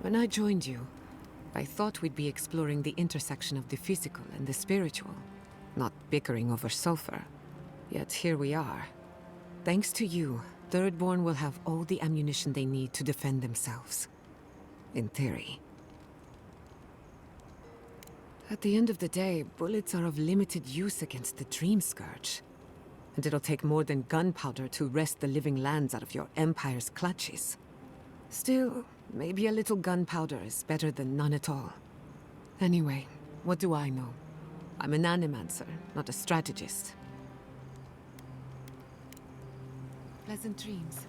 When I joined you, I thought we'd be exploring the intersection of the physical and the spiritual, not bickering over sulfur. Yet here we are. Thanks to you, Thirdborn will have all the ammunition they need to defend themselves. In theory. At the end of the day, bullets are of limited use against the Dream Scourge. And it'll take more than gunpowder to wrest the living lands out of your Empire's clutches. Still, maybe a little gunpowder is better than none at all. Anyway, what do I know? I'm an animancer, not a strategist. Pleasant dreams.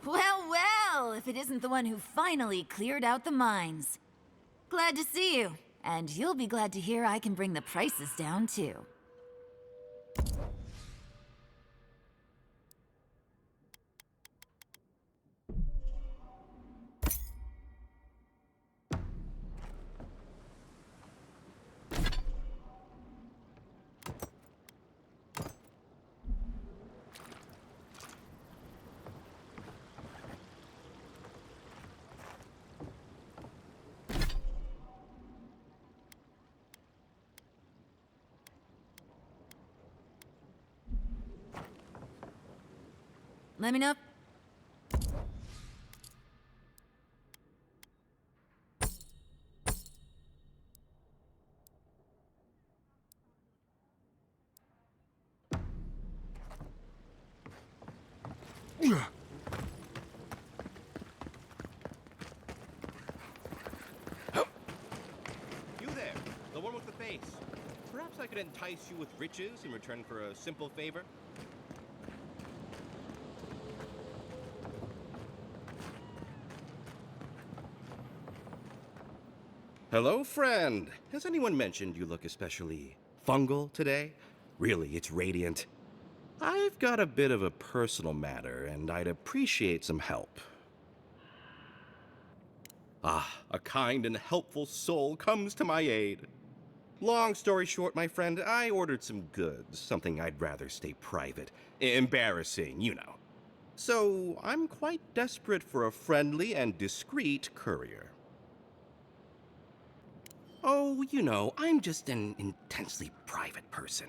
Well, well, if it isn't the one who finally cleared out the mines. Glad to see you. And you'll be glad to hear I can bring the prices down, too. Let me know. You there, the one with the face. Perhaps I could entice you with riches in return for a simple favor? Hello, friend. Has anyone mentioned you look especially fungal today? Really, it's radiant. I've got a bit of a personal matter, and I'd appreciate some help. Ah, a kind and helpful soul comes to my aid. Long story short, my friend, I ordered some goods, something I'd rather stay private. Embarrassing, you know. So, I'm quite desperate for a friendly and discreet courier. Oh, you know, I'm just an intensely private person.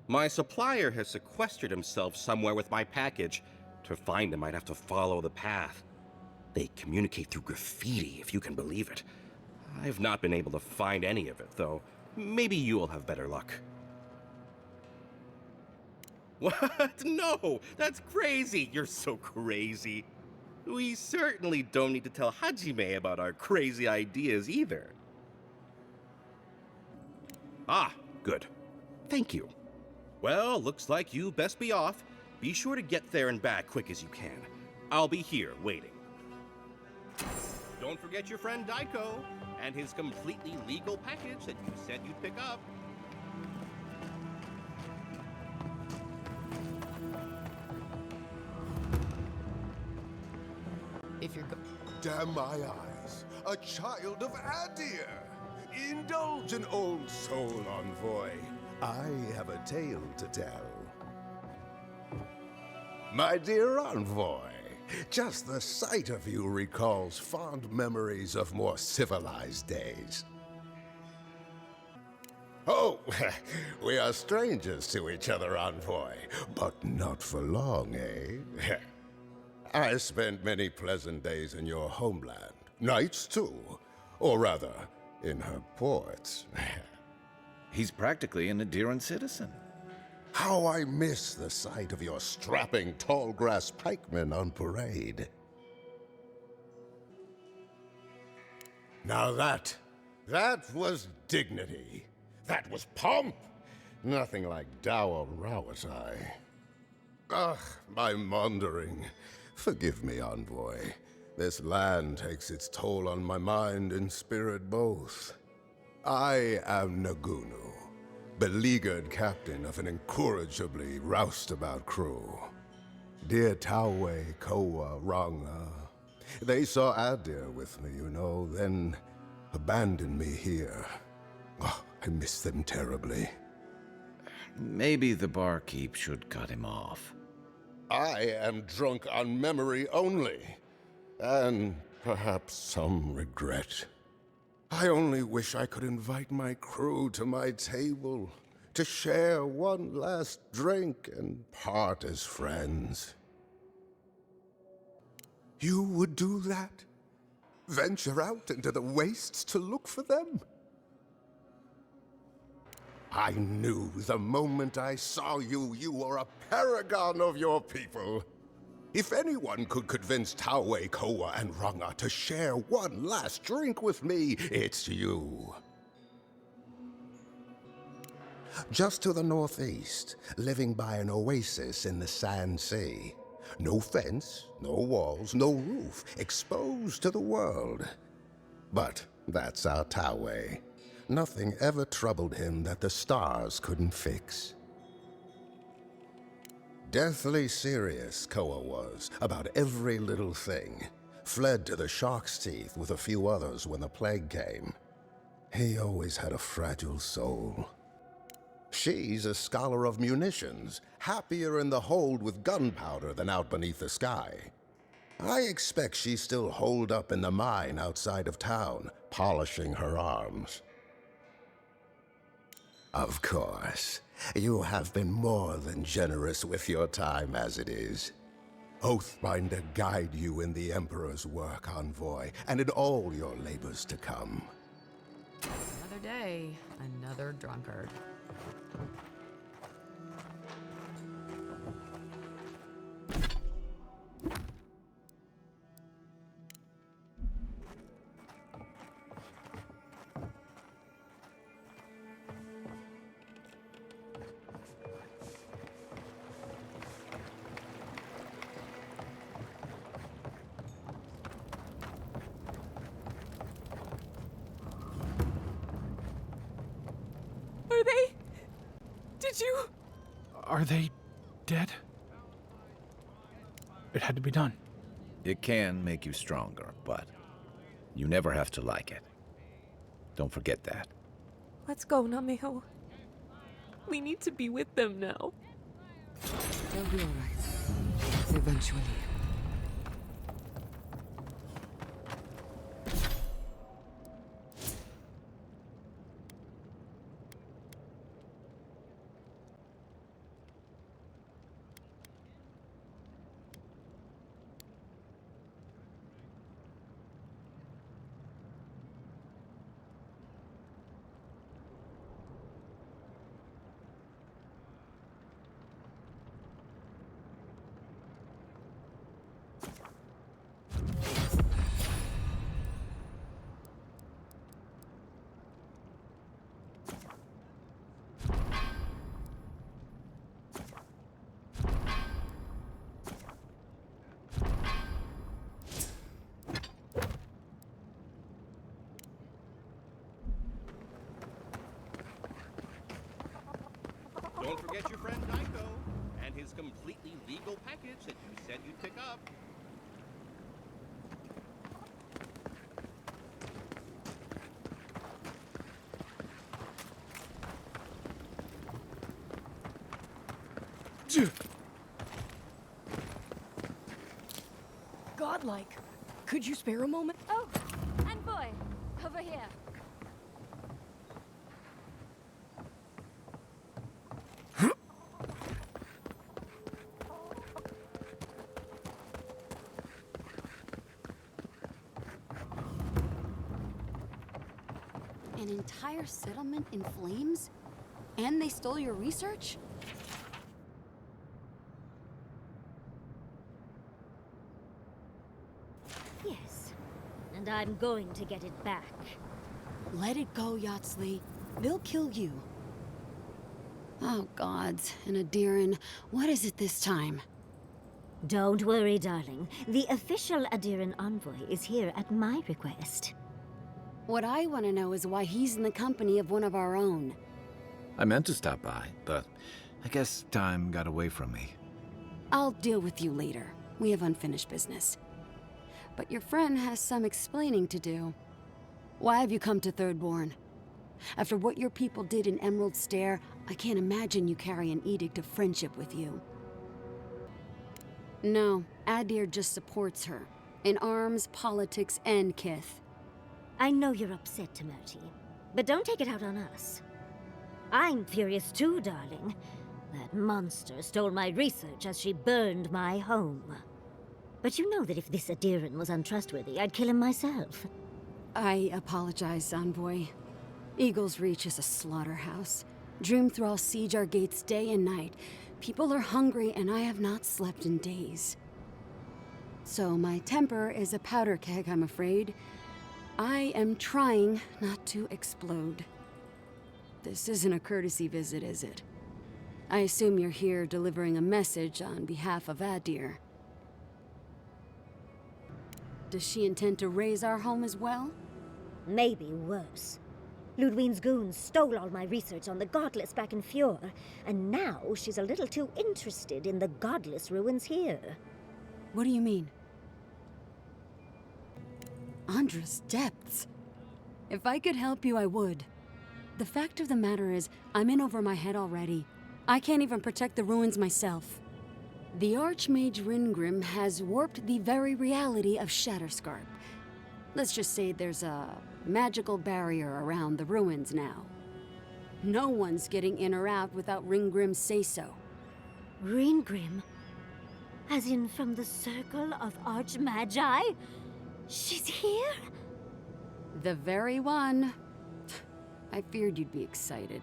My supplier has sequestered himself somewhere with my package. To find him, I'd have to follow the path. They communicate through graffiti, if you can believe it. I've not been able to find any of it, though. Maybe you'll have better luck. What? No! That's crazy! You're so crazy. We certainly don't need to tell Hajime about our crazy ideas either. Ah, good. Thank you. Well, looks like you best be off. Be sure to get there and back quick as you can. I'll be here waiting. Don't forget your friend Daiko and his completely legal package that you said you'd pick up. If you're Damn my eyes, a child of Adir! Indulge an old soul, envoy. I have a tale to tell. My dear envoy, just the sight of you recalls fond memories of more civilized days. Oh, we are strangers to each other, envoy, but not for long, eh? I spent many pleasant days in your homeland. Nights, too. Or rather, in her ports. He's practically an Adiran citizen. How I miss the sight of your strapping tall grass pikemen on parade. Now that was dignity. That was pomp. Nothing like dour Rawatai. Ugh, my maundering. Forgive me, envoy. This land takes its toll on my mind and spirit both. I am Nagunu, beleaguered captain of an incorrigibly roustabout crew. Dear Tawe, Koa, Ranga, they saw Adir with me, then abandoned me here. Oh, I miss them terribly. Maybe the barkeep should cut him off. I am drunk on memory only, and perhaps some regret. I only wish I could invite my crew to my table, to share one last drink and part as friends. You would do that? Venture out into the wastes to look for them? I knew the moment I saw you, you were a paragon of your people. If anyone could convince Tawe, Koa, and Ranga to share one last drink with me, it's you. Just to the northeast, living by an oasis in the Sand Sea. No fence, no walls, no roof, exposed to the world. But that's our Tawe. Nothing ever troubled him that the stars couldn't fix. Deathly serious, Koa was, about every little thing. Fled to the shark's teeth with a few others when the plague came. He always had a fragile soul. She's a scholar of munitions, happier in the hold with gunpowder than out beneath the sky. I expect she's still holed up in the mine outside of town, polishing her arms. Of course, you have been more than generous with your time as it is. Oathbinder guide you in the Emperor's work, envoy, and in all your labors to come. Another day, another drunkard. Are they? Did you? Are they dead? It had to be done. It can make you stronger, but you never have to like it. Don't forget that. Let's go, Nameho. We need to be with them now. They'll be all right. Eventually. Don't forget your friend Daiko and his completely legal package that you said you'd pick up. Godlike. Could you spare a moment? Oh, and boy, over here. An entire settlement in flames? And they stole your research? Yes, and I'm going to get it back. Let it go, Yatsley. They'll kill you. Oh, gods. And Adiran, what is it this time? Don't worry, darling. The official Adiran envoy is here at my request. What I want to know is why he's in the company of one of our own. I meant to stop by, but I guess time got away from me. I'll deal with you later. We have unfinished business. But your friend has some explaining to do. Why have you come to Thirdborn? After what your people did in Emerald Stair, I can't imagine you carry an edict of friendship with you. No, Adir just supports her. In arms, politics, and kith. I know you're upset, Temerty, but don't take it out on us. I'm furious too, darling. That monster stole my research as she burned my home. But you know that if this Adiran was untrustworthy, I'd kill him myself. I apologize, Envoy. Eagle's Reach is a slaughterhouse. Dreamthralls siege our gates day and night. People are hungry, and I have not slept in days. So my temper is a powder keg, I'm afraid. I am trying not to explode. This isn't a courtesy visit, is it? I assume you're here delivering a message on behalf of Adir. Does she intend to raise our home as well? Maybe worse. Ludwine's goons stole all my research on the Godless back in Fjord, and now she's a little too interested in the Godless ruins here. What do you mean? Andra's depths. If I could help you, I would. The fact of the matter is, I'm in over my head already. I can't even protect the ruins myself. The Archmage Ringrim has warped the very reality of Shatterscarp. Let's just say there's a magical barrier around the ruins now. No one's getting in or out without Ringgrim's say-so. Ringgrim? As in from the Circle of Archmagi? She's here? The very one. I feared you'd be excited.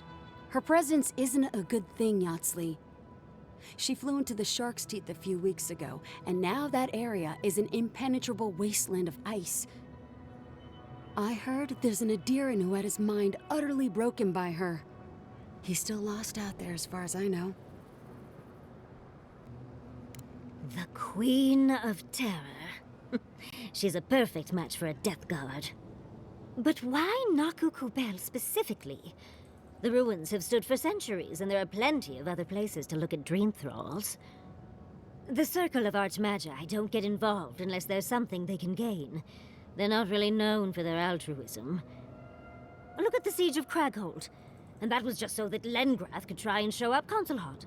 Her presence isn't a good thing, Yatsley. She flew into the Shark's Teeth a few weeks ago, and now that area is an impenetrable wasteland of ice. I heard there's an Adiran who had his mind utterly broken by her. He's still lost out there as far as I know. The Queen of Terror. She's a perfect match for a Death Guard. But why Nakukubel specifically? The ruins have stood for centuries, and there are plenty of other places to look at dream thralls. The Circle of Archmagi don't get involved unless there's something they can gain. They're not really known for their altruism. Look at the Siege of Craghold. And that was just so that Lengrath could try and show up Consulhot.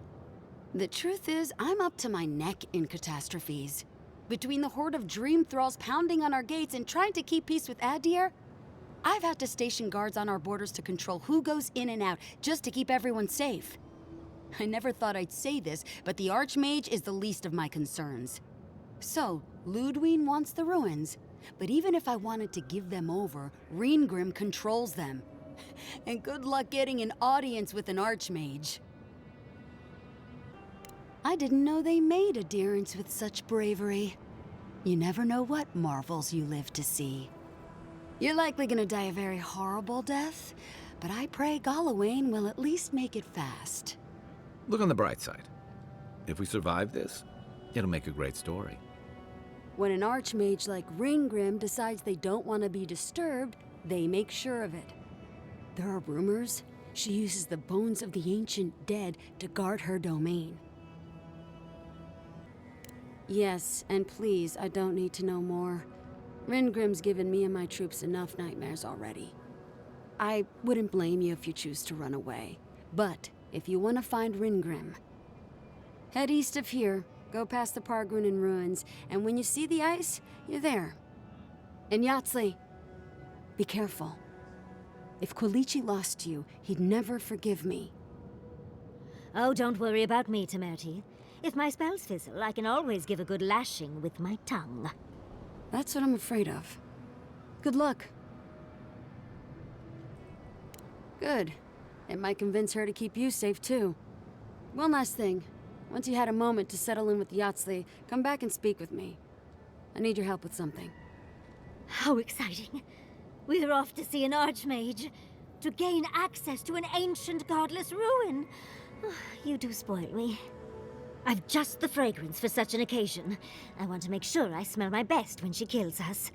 The truth is, I'm up to my neck in catastrophes. Between the horde of dream thralls pounding on our gates and trying to keep peace with Adir, I've had to station guards on our borders to control who goes in and out, just to keep everyone safe. I never thought I'd say this, but the Archmage is the least of my concerns. So, Ludwine wants the ruins, but even if I wanted to give them over, Ringrim controls them. And good luck getting an audience with an Archmage. I didn't know they made adherents with such bravery. You never know what marvels you live to see. You're likely gonna die a very horrible death, but I pray Galawain will at least make it fast. Look on the bright side. If we survive this, it'll make a great story. When an Archmage like Ringgrim decides they don't want to be disturbed, they make sure of it. There are rumors she uses the bones of the ancient dead to guard her domain. Yes, and please, I don't need to know more. Ringrim's given me and my troops enough nightmares already. I wouldn't blame you if you choose to run away. But if you want to find Ringgrim, head east of here, go past the Pargrunen ruins, and when you see the ice, you're there. And Yatsley, be careful. If Quilichi lost you, he'd never forgive me. Oh, don't worry about me, Temerty. If my spells fizzle, I can always give a good lashing with my tongue. That's what I'm afraid of. Good luck. Good. It might convince her to keep you safe, too. One last thing. Once you had a moment to settle in with Yatsley, come back and speak with me. I need your help with something. How exciting. We're off to see an archmage, to gain access to an ancient godless ruin. You do spoil me. I've just the fragrance for such an occasion. I want to make sure I smell my best when she kills us.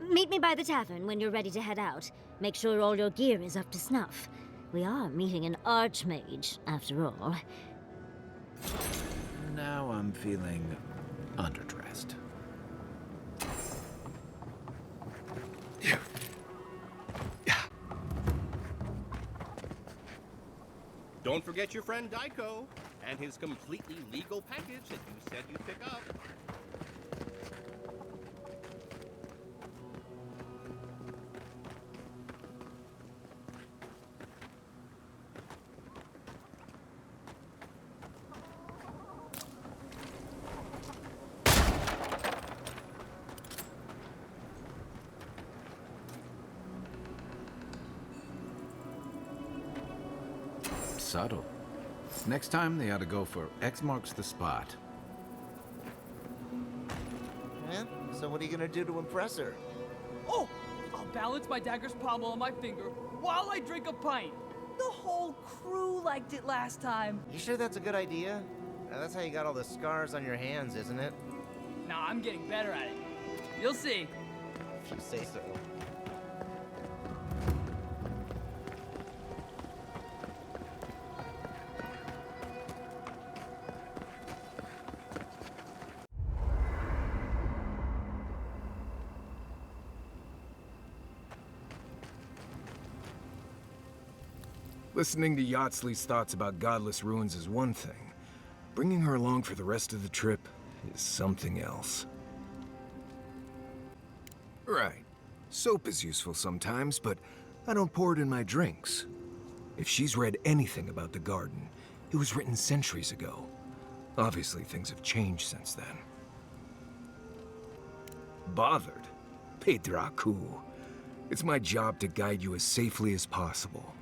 Meet me by the tavern when you're ready to head out. Make sure all your gear is up to snuff. We are meeting an archmage, after all. Now I'm feeling underdressed. Don't forget your friend Daiko and his completely legal package that you said you'd pick up. Subtle. Next time, they ought to go for X marks the spot. Yeah? So what are you gonna do to impress her? Oh! I'll balance my dagger's pommel on my finger while I drink a pint. The whole crew liked it last time. You sure that's a good idea? That's how you got all the scars on your hands, isn't it? Nah, I'm getting better at it. You'll see. If you say so. Listening to Yatsley's thoughts about godless ruins is one thing. Bringing her along for the rest of the trip is something else. Right. Soap is useful sometimes, but I don't pour it in my drinks. If she's read anything about the garden, it was written centuries ago. Obviously, things have changed since then. Bothered? Pedraku. It's my job to guide you as safely as possible.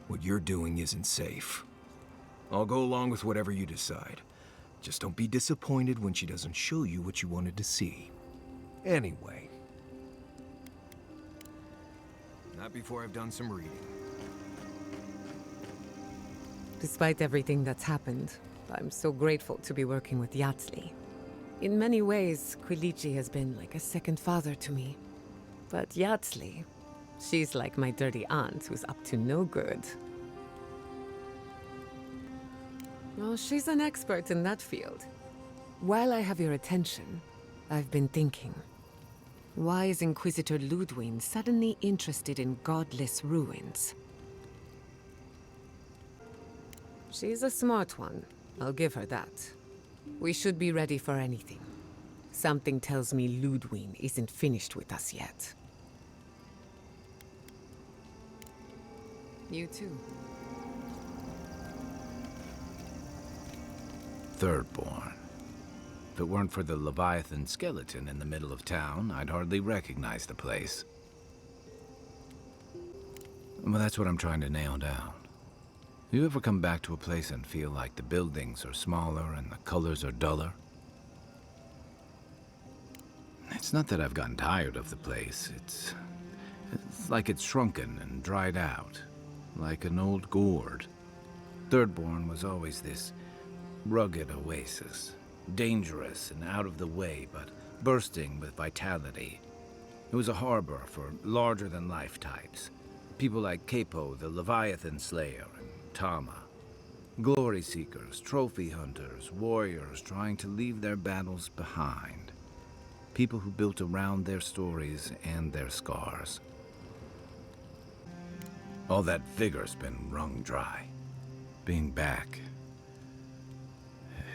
What you're doing isn't safe. I'll go along with whatever you decide. Just don't be disappointed when she doesn't show you what you wanted to see. Anyway. Not before I've done some reading. Despite everything that's happened, I'm so grateful to be working with Yatsley. In many ways, Quilichi has been like a second father to me. But Yatsley, she's like my dirty aunt who's up to no good. Well, she's an expert in that field. While I have your attention, I've been thinking. Why is Inquisitor Ludwig suddenly interested in godless ruins? She's a smart one. I'll give her that. We should be ready for anything. Something tells me Ludwig isn't finished with us yet. You too. Thirdborn. If it weren't for the Leviathan skeleton in the middle of town, I'd hardly recognize the place. Well, that's what I'm trying to nail down. You ever come back to a place and feel like the buildings are smaller and the colors are duller? It's not that I've gotten tired of the place. It's like it's shrunken and dried out, like an old gourd. Thirdborn was always this rugged oasis, dangerous and out of the way, but bursting with vitality. It was a harbor for larger-than-life types. People like Capo, the Leviathan Slayer, and Tama. Glory seekers, trophy hunters, warriors trying to leave their battles behind. People who built around their stories and their scars. All that vigor's been wrung dry. Being back,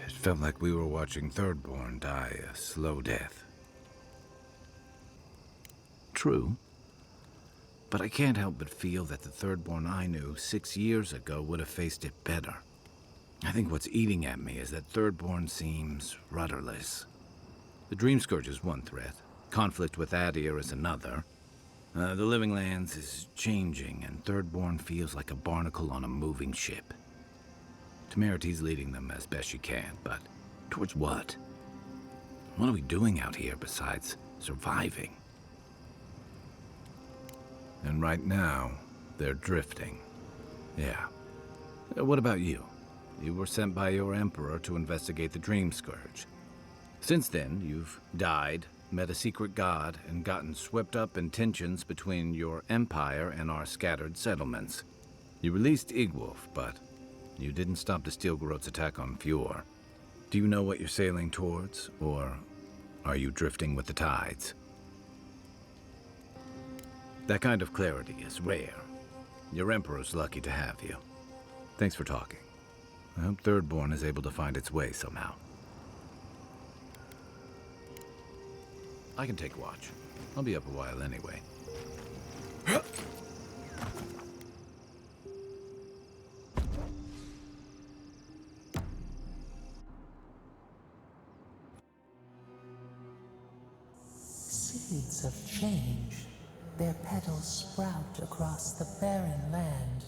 it felt like we were watching Thirdborn die a slow death. True. But I can't help but feel that the Thirdborn I knew 6 years ago would have faced it better. I think what's eating at me is that Thirdborn seems rudderless. The Dream Scourge is one threat. Conflict with Adir is another. The Living Lands is changing, and Thirdborn feels like a barnacle on a moving ship. Temeriti's leading them as best she can, but towards what? What are we doing out here besides surviving? And right now, they're drifting. Yeah. What about you? You were sent by your Emperor to investigate the Dream Scourge. Since then, you've died, met a secret god, and gotten swept up in tensions between your empire and our scattered settlements. You released Igwolf, but you didn't stop the Stilgarot's attack on Fjord. Do you know what you're sailing towards, or are you drifting with the tides? That kind of clarity is rare. Your Emperor's lucky to have you. Thanks for talking. I hope Thirdborn is able to find its way somehow. I can take watch. I'll be up a while anyway. Seeds of change. Their petals sprout across the barren land.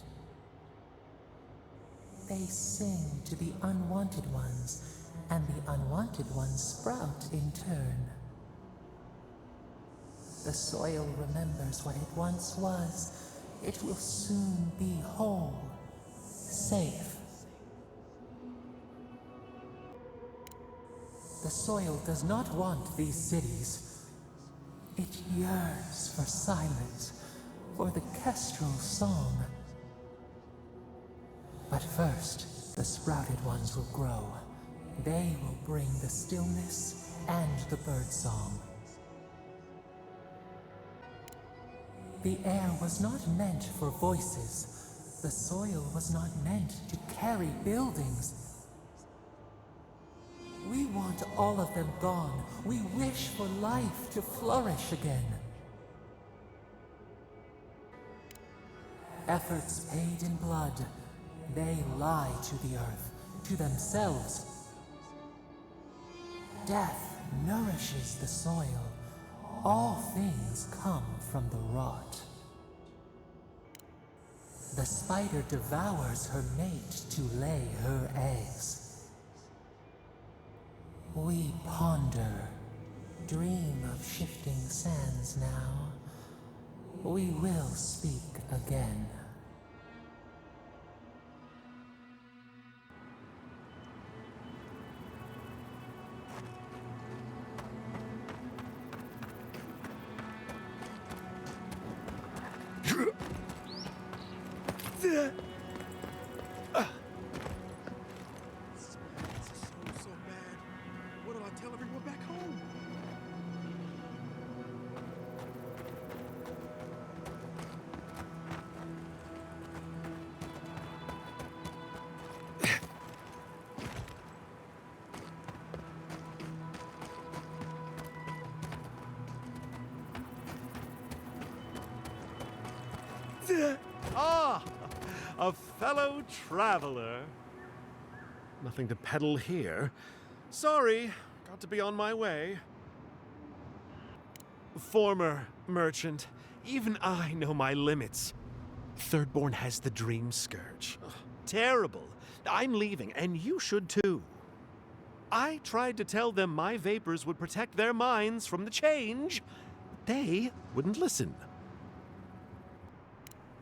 They sing to the unwanted ones, and the unwanted ones sprout in turn. The soil remembers what it once was. It will soon be whole, safe. The soil does not want these cities. It yearns for silence, for the kestrel song. But first, the sprouted ones will grow. They will bring the stillness and the birdsong. The air was not meant for voices. The soil was not meant to carry buildings. We want all of them gone. We wish for life to flourish again. Efforts paid in blood. They lie to the earth, to themselves. Death nourishes the soil. All things come from the rot. The spider devours her mate to lay her eggs. We ponder, dream of shifting sands now. We will speak again. Ah, a fellow traveler. Nothing to peddle here. Sorry, got to be on my way. Former merchant, even I know my limits. Thirdborn has the Dream Scourge. Ugh, terrible. I'm leaving, and you should too. I tried to tell them my vapors would protect their minds from the change. They wouldn't listen.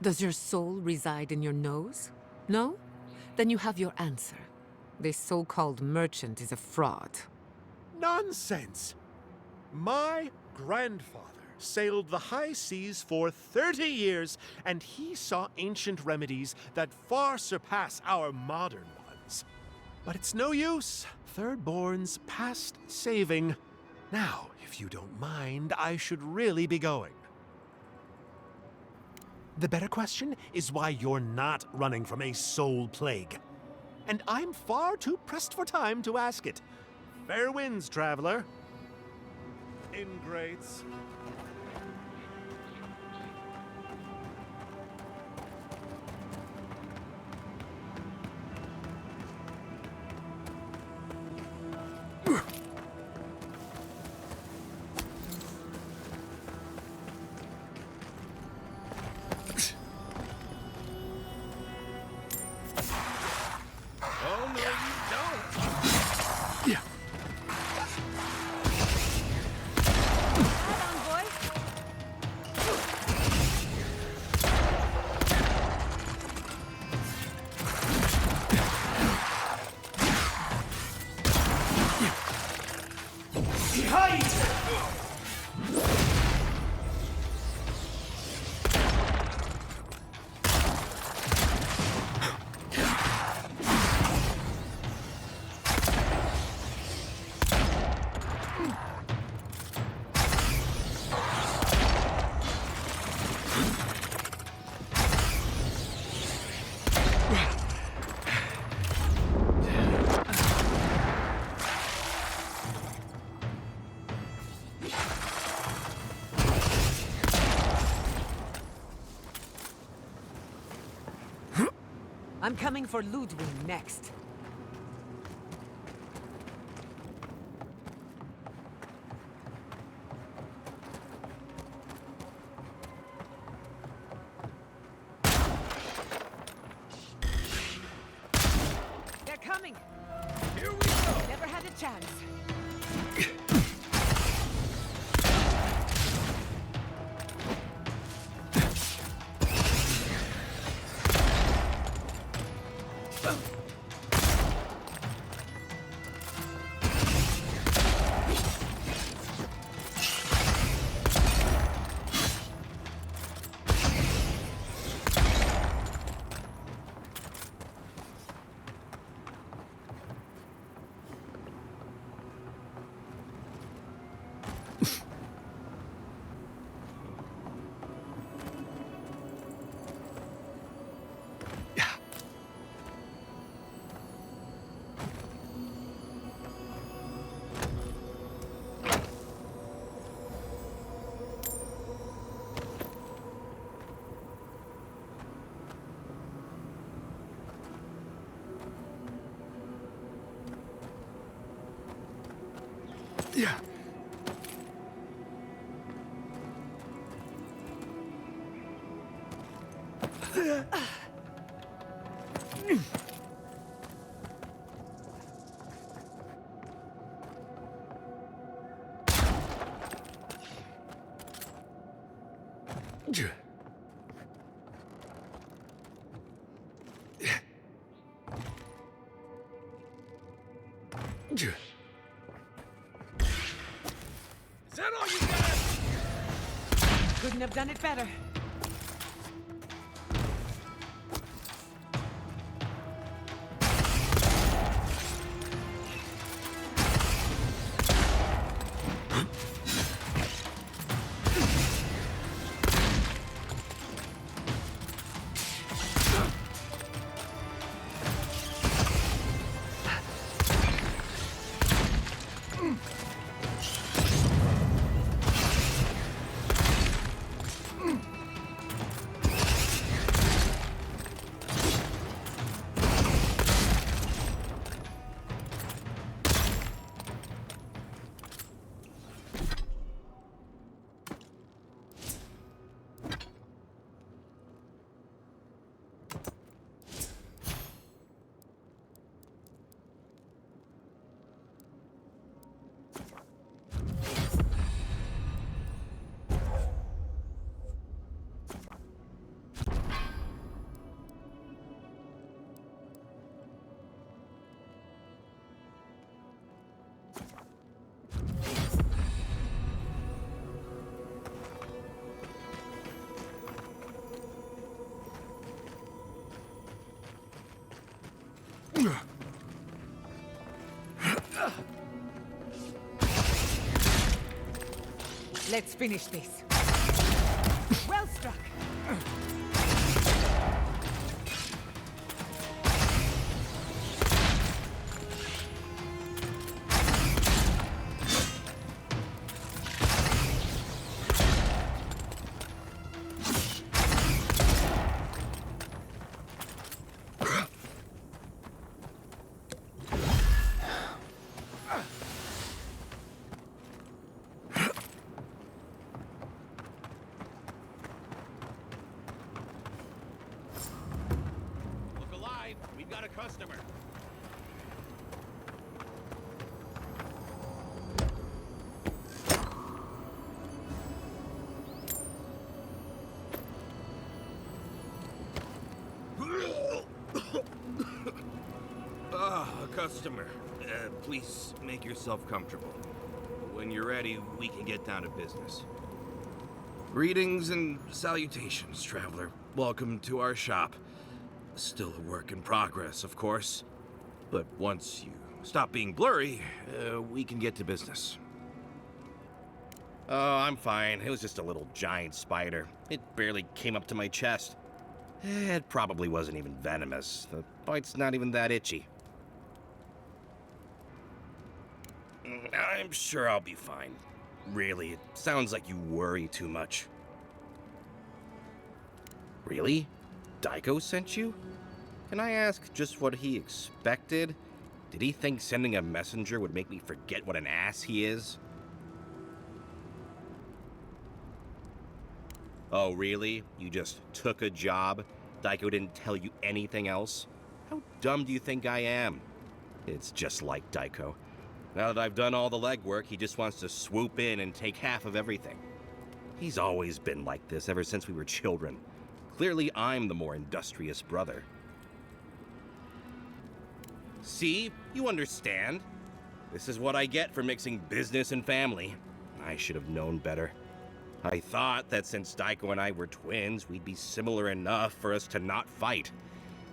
Does your soul reside in your nose? No? Then you have your answer. This so-called merchant is a fraud. Nonsense! My grandfather sailed the high seas for 30 years, and he saw ancient remedies that far surpass our modern ones. But it's no use. Thirdborn's past saving. Now, if you don't mind, I should really be going. The better question is why you're not running from a soul plague. And I'm far too pressed for time to ask it. Fair winds, traveler. Ingrates. I'm coming for Ludwig next. They're coming! Here we go! Never had a chance. Yeah. Is that all you got? Couldn't have done it better. Let's finish this. Well struck. Got a customer. A customer. Please make yourself comfortable. When you're ready, we can get down to business. Greetings and salutations, traveler. Welcome to our shop. Still a work in progress, of course. But once you stop being blurry, we can get to business. Oh, I'm fine. It was just a little giant spider. It barely came up to my chest. It probably wasn't even venomous. The bite's not even that itchy. I'm sure I'll be fine. Really, it sounds like you worry too much. Really? Daiko sent you? Can I ask just what he expected? Did he think sending a messenger would make me forget what an ass he is? Oh, really? You just took a job? Daiko didn't tell you anything else? How dumb do you think I am? It's just like Daiko. Now that I've done all the legwork, he just wants to swoop in and take half of everything. He's always been like this ever since we were children. Clearly, I'm the more industrious brother. See? You understand. This is what I get for mixing business and family. I should have known better. I thought that since Daiko and I were twins, we'd be similar enough for us to not fight.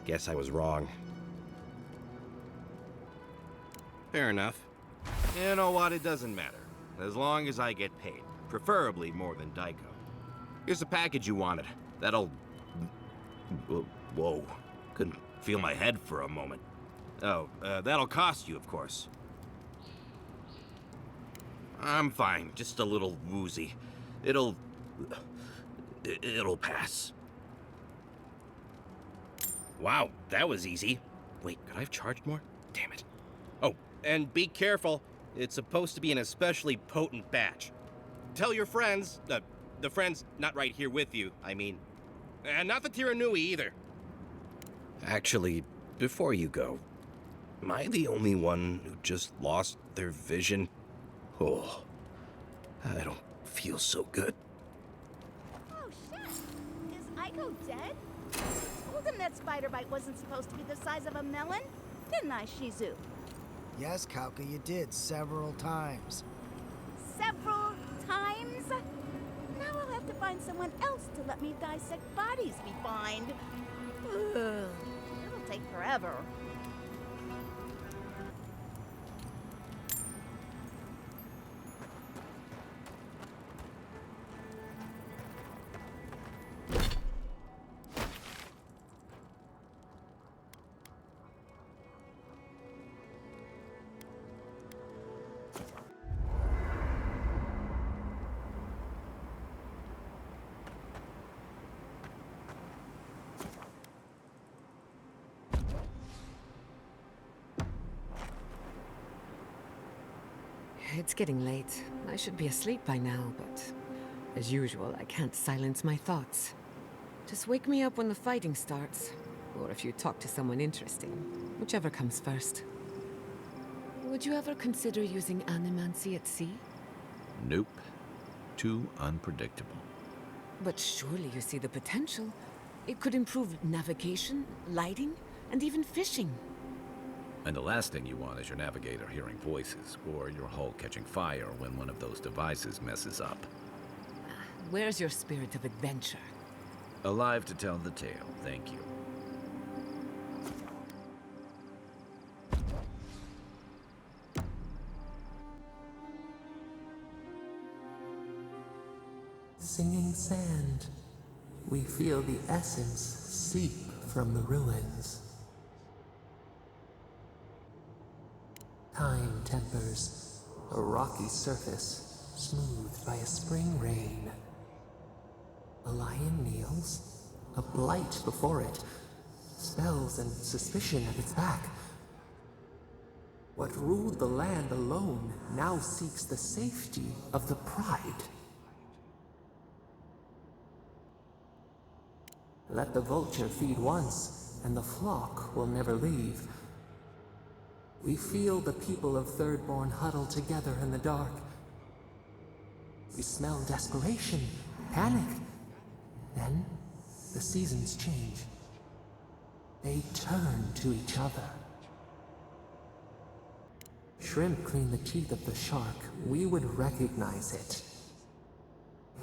Guess I was wrong. Fair enough. You know what? It doesn't matter. As long as I get paid. Preferably more than Daiko. Here's the package you wanted. That'll... Whoa. Couldn't feel my head for a moment. Oh, that'll cost you, of course. I'm fine. Just a little woozy. It'll pass. Wow, that was easy. Wait, could I have charged more? Damn it. Oh, and be careful. It's supposed to be an especially potent batch. Tell your friends, the friends not right here with you, I mean. And not the Tiranui either. Actually, before you go, am I the only one who just lost their vision? Oh, I don't feel so good. Oh, shit! Is Aiko dead? I told him that spider bite wasn't supposed to be the size of a melon, didn't I, Shizu? Yes, Kauka, you did several times. Several times? Now I'll have to find someone else to let me dissect bodies we find. Ugh, it'll take forever. It's getting late. I should be asleep by now, but as usual, I can't silence my thoughts. Just wake me up when the fighting starts, or if you talk to someone interesting, whichever comes first. Would you ever consider using animancy at sea? Nope. Too unpredictable. But surely you see the potential. It could improve navigation, lighting, and even fishing. And the last thing you want is your navigator hearing voices, or your hull catching fire when one of those devices messes up. Where's your spirit of adventure? Alive to tell the tale, thank you. Singing sand, we feel the essence seep from the ruins. Time tempers a rocky surface smoothed by a spring rain. A lion kneels, a blight before it, spells and suspicion at its back. What ruled the land alone now seeks the safety of the pride. Let the vulture feed once, and the flock will never leave. We feel the people of Thirdborn huddle together in the dark. We smell desperation, panic. Then, the seasons change. They turn to each other. Shrimp clean the teeth of the shark, we would recognize it.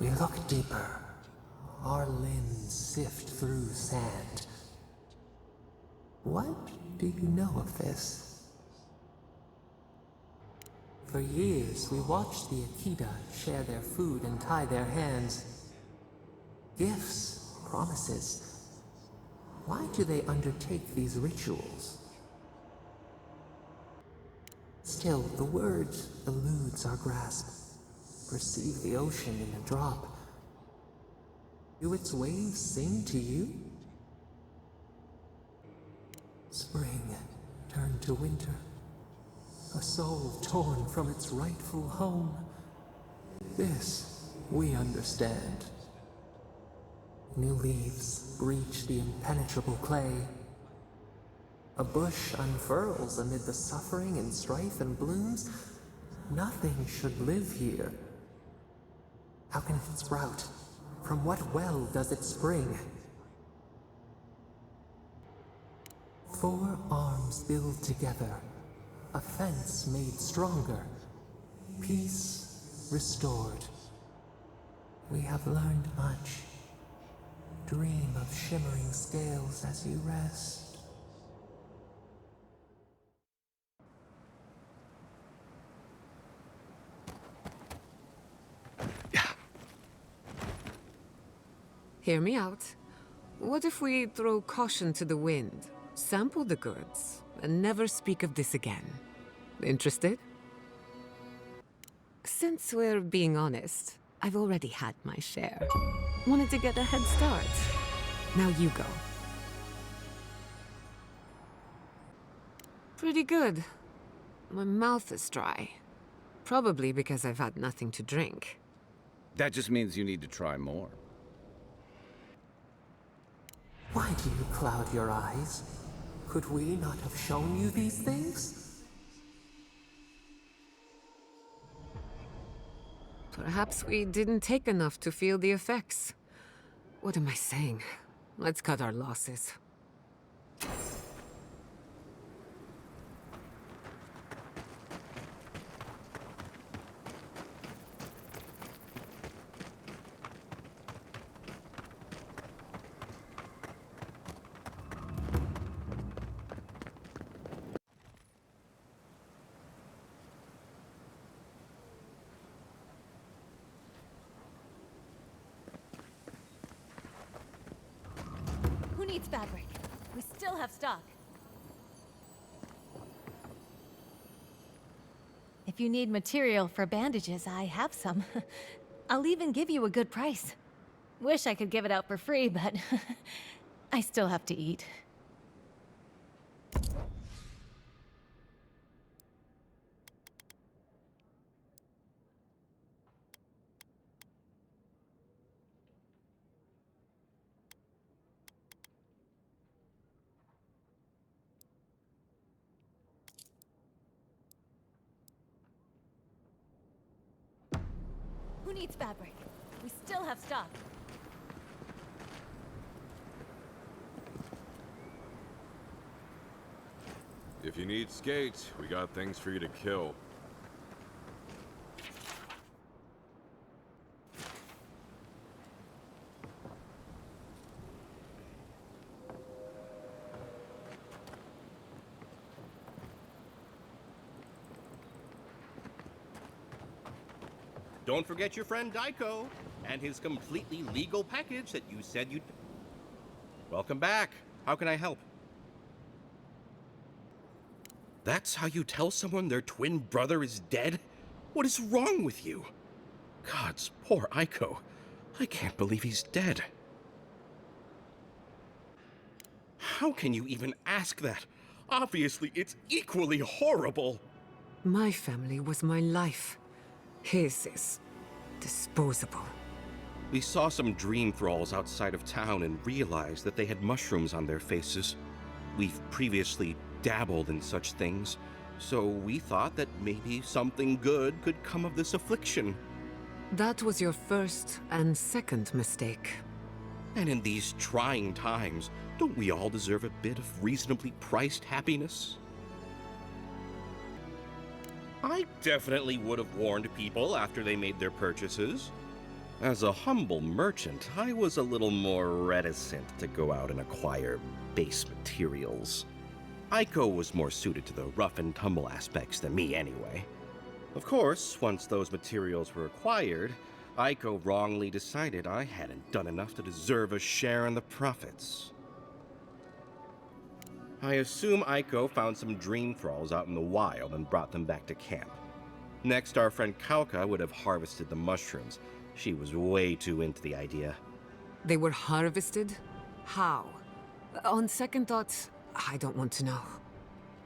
We look deeper. Our limbs sift through sand. What do you know of this? For years, we watched the Akita share their food and tie their hands. Gifts, promises. Why do they undertake these rituals? Still, the word eludes our grasp. Perceive the ocean in a drop. Do its waves sing to you? Spring turned to winter. A soul torn from its rightful home. This we understand. New leaves breach the impenetrable clay. A bush unfurls amid the suffering and strife and blooms. Nothing should live here. How can it sprout? From what well does it spring? 4 arms build together, a fence made stronger, peace restored. We have learned much. Dream of shimmering scales as you rest. Hear me out. What if we throw caution to the wind, sample the goods, and never speak of this again? Interested? Since we're being honest, I've already had my share. Wanted to get a head start. Now you go. Pretty good. My mouth is dry. Probably because I've had nothing to drink. That just means you need to try more. Why do you cloud your eyes? Could we not have shown you these things? Perhaps we didn't take enough to feel the effects. What am I saying? Let's cut our losses. Who needs fabric? We still have stock. If you need material for bandages, I have some. I'll even give you a good price. Wish I could give it out for free, but I still have to eat. Who needs fabric? We still have stock. If you need skates, we got things for you to kill. Don't forget your friend Daiko and his completely legal package that you said you'd... Welcome back. How can I help? That's how you tell someone their twin brother is dead? What is wrong with you? Gods, poor Aiko. I can't believe he's dead. How can you even ask that? Obviously, it's equally horrible. My family was my life. His is disposable. We saw some dream thralls outside of town and realized that they had mushrooms on their faces. We've previously dabbled in such things, so we thought that maybe something good could come of this affliction. That was your first and second mistake. And in these trying times, don't we all deserve a bit of reasonably priced happiness? I definitely would have warned people after they made their purchases. As a humble merchant, I was a little more reticent to go out and acquire base materials. Aiko was more suited to the rough and tumble aspects than me anyway. Of course, once those materials were acquired, Aiko wrongly decided I hadn't done enough to deserve a share in the profits. I assume Aiko found some dream thralls out in the wild and brought them back to camp. Next, our friend Kauka would have harvested the mushrooms. She was way too into the idea. They were harvested? How? On second thoughts, I don't want to know.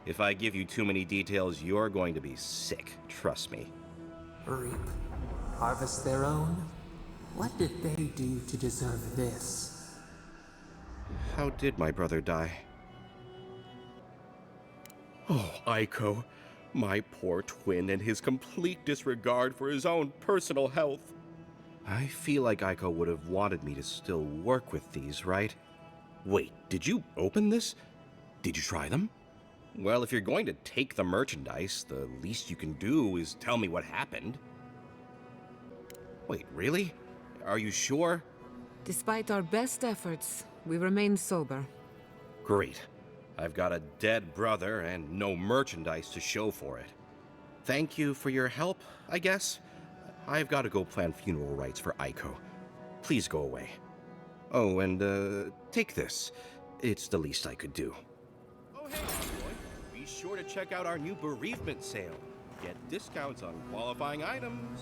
If I give you too many details, you're going to be sick. Trust me. Reap. Harvest their own? What did they do to deserve this? How did my brother die? Oh, Aiko. My poor twin and his complete disregard for his own personal health. I feel like Aiko would have wanted me to still work with these, right? Wait, did you open this? Did you try them? Well, if you're going to take the merchandise, the least you can do is tell me what happened. Wait, really? Are you sure? Despite our best efforts, we remain sober. Great. I've got a dead brother and no merchandise to show for it. Thank you for your help, I guess. I've got to go plan funeral rites for Aiko. Please go away. Oh, and take this. It's the least I could do. Oh, hey, boy. Be sure to check out our new bereavement sale. Get discounts on qualifying items.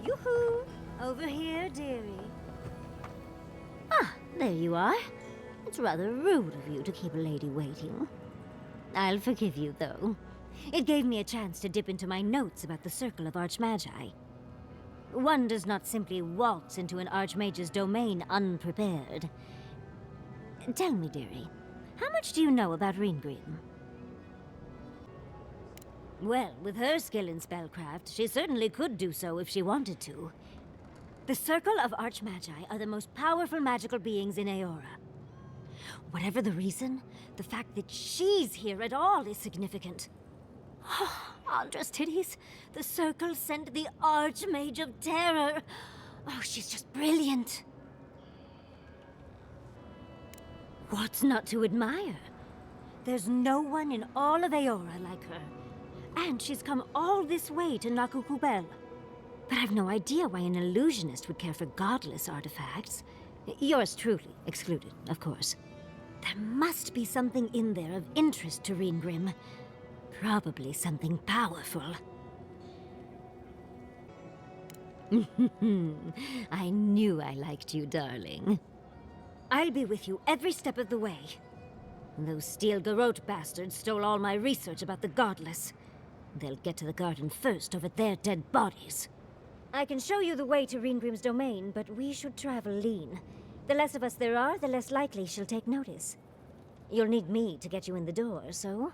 Yoo-hoo! Over here, dearie. Ah, there you are. It's rather rude of you to keep a lady waiting. I'll forgive you, though. It gave me a chance to dip into my notes about the Circle of Archmagi. One does not simply waltz into an Archmage's domain unprepared. Tell me, dearie, how much do you know about Reengrim? Well, with her skill in spellcraft, she certainly could do so if she wanted to. The Circle of Archmagi are the most powerful magical beings in Aora. Whatever the reason, the fact that she's here at all is significant. Andra's titties, the Circle sent the Archmage of Terror. Oh, she's just brilliant. What's not to admire? There's no one in all of Aora like her. And she's come all this way to Nakukubel. But I've no idea why an illusionist would care for godless artifacts. Yours truly excluded, of course. There must be something in there of interest to Reengrim. Probably something powerful. I knew I liked you, darling. I'll be with you every step of the way. Those Steel Garrote bastards stole all my research about the Godless. They'll get to the garden first over their dead bodies. I can show you the way to Reengrim's domain, but we should travel lean. The less of us there are, the less likely she'll take notice. You'll need me to get you in the door, so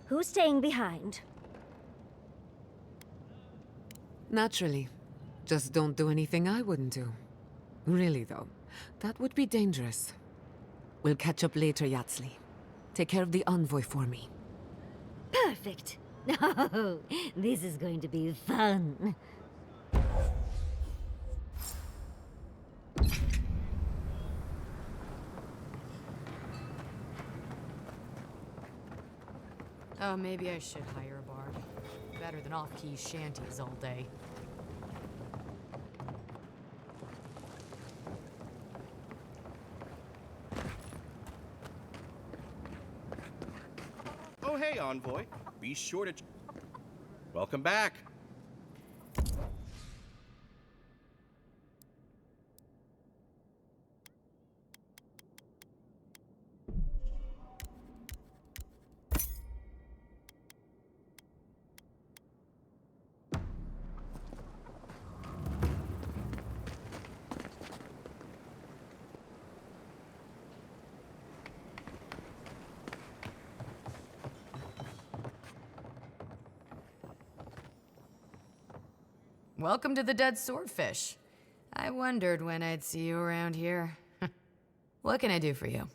who's staying behind? Naturally. Just don't do anything I wouldn't do. Really, though, that would be dangerous. We'll catch up later, Yatsli. Take care of the envoy for me. Perfect! Oh, this is going to be fun. Oh, maybe I should hire a bard. Better than off-key shanties all day. Oh, hey, envoy. Be sure to... Welcome back. Welcome to the Dead Swordfish. I wondered when I'd see you around here. What can I do for you?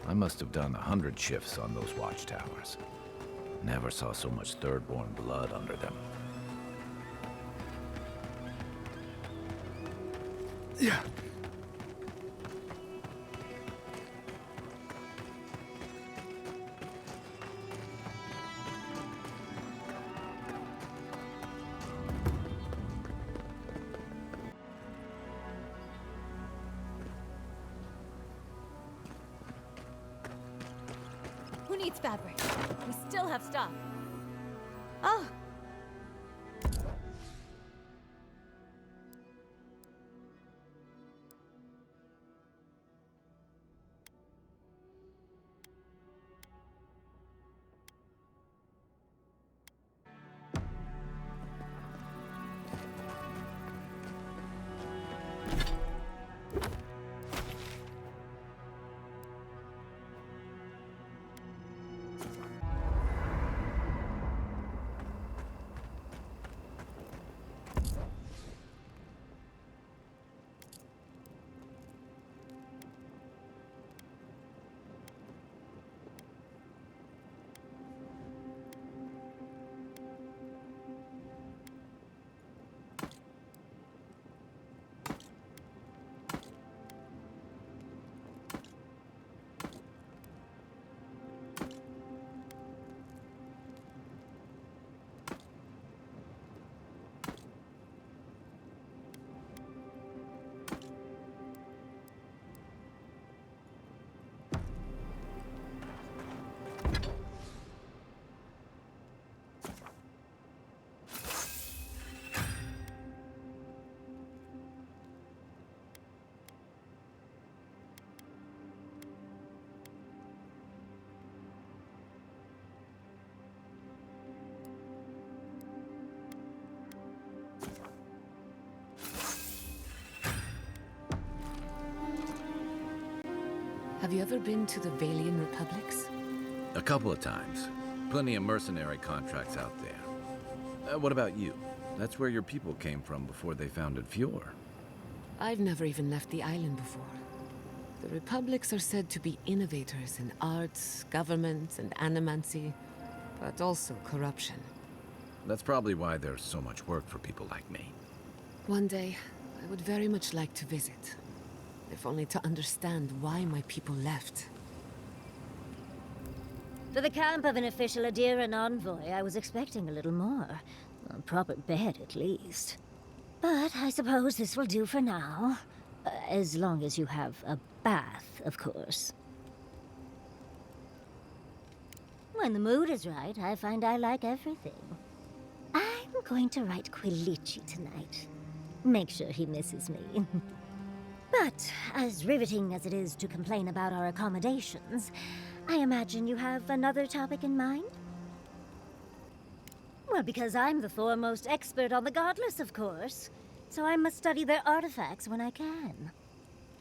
I must have done 100 shifts on those watchtowers. Never saw so much Thirdborn blood under them. Yeah. Who needs fabric? We still have stock. Oh! Have you ever been to the Valian Republics? A couple of times. Plenty of mercenary contracts out there. What about you? That's where your people came from before they founded Fjord. I've never even left the island before. The Republics are said to be innovators in arts, government, and animancy, but also corruption. That's probably why there's so much work for people like me. One day, I would very much like to visit. if only to understand why my people left. For the camp of an official Adiran envoy, I was expecting a little more. A proper bed, at least. But I suppose this will do for now. As long as you have a bath, of course. When the mood is right, I find I like everything. I'm going to write Quilici tonight. Make sure he misses me. But, as riveting as it is to complain about our accommodations, I imagine you have another topic in mind? Well, because I'm the foremost expert on the Godless, of course. So I must study their artifacts when I can.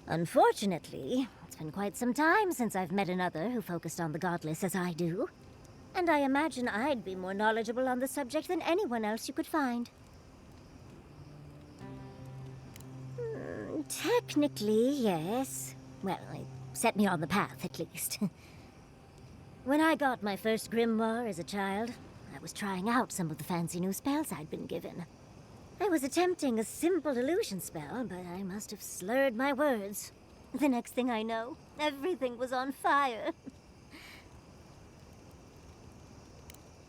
Unfortunately, it's been quite some time since I've met another who focused on the Godless as I do. And I imagine I'd be more knowledgeable on the subject than anyone else you could find. Technically, yes. Well, it set me on the path, at least. When I got my first grimoire as a child, I was trying out some of the fancy new spells I'd been given. I was attempting a simple illusion spell, but I must have slurred my words. The next thing I know, everything was on fire.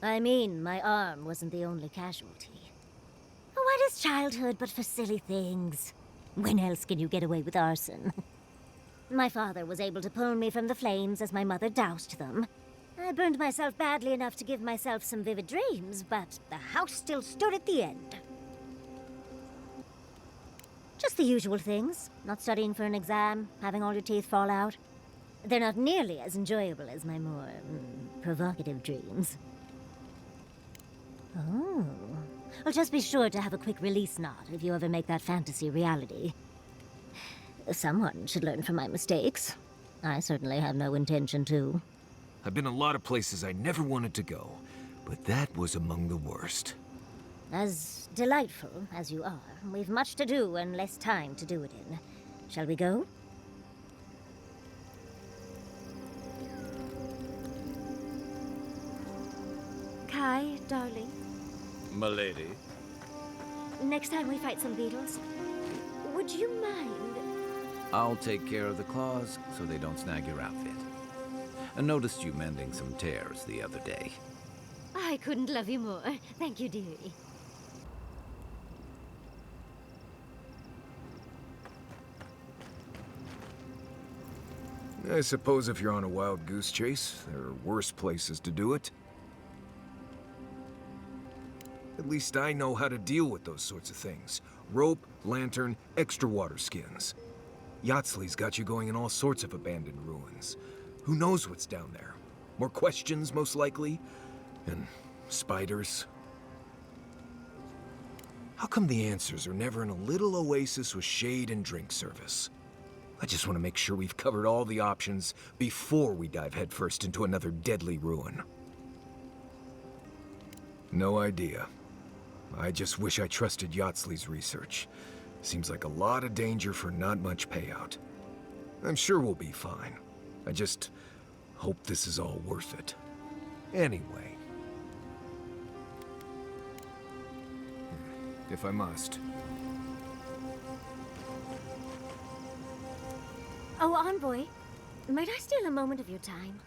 I mean, my arm wasn't the only casualty. What is childhood but for silly things? When else can you get away with arson? My father was able to pull me from the flames as my mother doused them. I burned myself badly enough to give myself some vivid dreams, but the house still stood at the end. Just the usual things. Not studying for an exam, having all your teeth fall out. They're not nearly as enjoyable as my more provocative dreams. Oh. Well, just be sure to have a quick release knot if you ever make that fantasy reality. Someone should learn from my mistakes. I certainly have no intention to. I've been a lot of places I never wanted to go, but that was among the worst. As delightful as you are, we've much to do and less time to do it in. Shall we go? Kai, darling. Milady. Next time we fight some beetles, would you mind? I'll take care of the claws so they don't snag your outfit. I noticed you mending some tears the other day. I couldn't love you more. Thank you, dearie. I suppose if you're on a wild goose chase, there are worse places to do it. At least I know how to deal with those sorts of things. Rope, lantern, extra water skins. Yatsley's got you going in all sorts of abandoned ruins. Who knows what's down there? More questions, most likely? And spiders? How come the answers are never in a little oasis with shade and drink service? I just want to make sure we've covered all the options before we dive headfirst into another deadly ruin. No idea. I just wish I trusted Yatsley's research. Seems like a lot of danger for not much payout. I'm sure we'll be fine. I just hope this is all worth it. Anyway. If I must. Oh, Envoy, might I steal a moment of your time?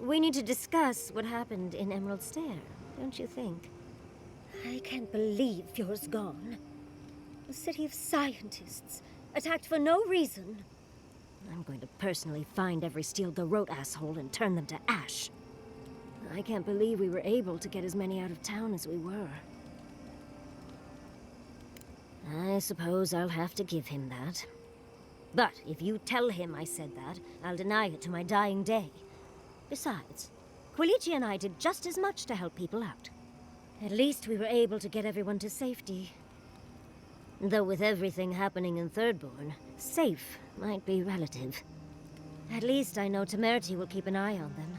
We need to discuss what happened in Emerald Stair, don't you think? I can't believe Fjord's gone. A city of scientists, attacked for no reason. I'm going to personally find every Steel Garrote asshole and turn them to ash. I can't believe we were able to get as many out of town as we were. I suppose I'll have to give him that. But if you tell him I said that, I'll deny it to my dying day. Besides, Quilici and I did just as much to help people out. At least we were able to get everyone to safety. Though with everything happening in Thirdborn, safe might be relative. At least I know Temerity will keep an eye on them.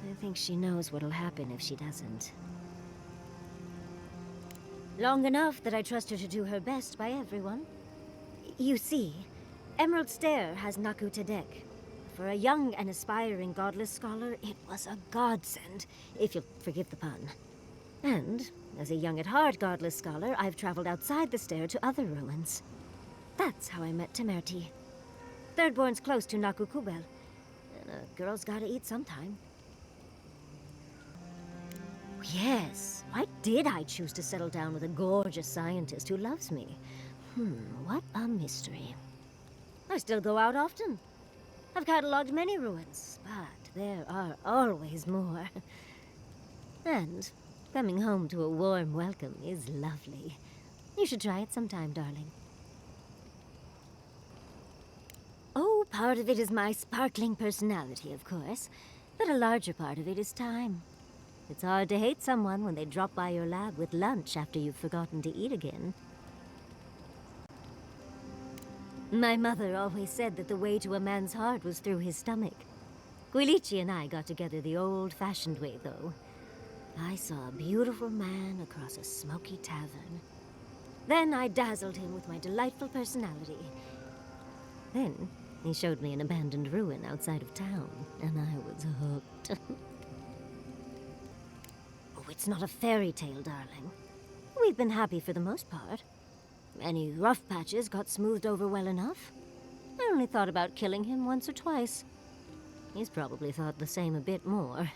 I think she knows what'll happen if she doesn't. Long enough that I trust her to do her best by everyone. You see, Emerald Stair has Naku Tedek. For a young and aspiring godless scholar, it was a godsend, if you'll forgive the pun. And, as a young at heart godless scholar, I've traveled outside the stair to other ruins. That's how I met Temerity. Thirdborn's close to Nakukubel, and a girl's gotta eat sometime. Yes, why did I choose to settle down with a gorgeous scientist who loves me? What a mystery. I still go out often. I've cataloged many ruins, but there are always more. And coming home to a warm welcome is lovely. You should try it sometime, darling. Oh, part of it is my sparkling personality, of course, but a larger part of it is time. It's hard to hate someone when they drop by your lab with lunch after you've forgotten to eat again. My mother always said that the way to a man's heart was through his stomach. Guilichi and I got together the old-fashioned way, though. I saw a beautiful man across a smoky tavern. Then I dazzled him with my delightful personality. Then he showed me an abandoned ruin outside of town, and I was hooked. Oh, it's not a fairy tale, darling. We've been happy for the most part. Any rough patches got smoothed over well enough. I only thought about killing him once or twice. He's probably thought the same a bit more.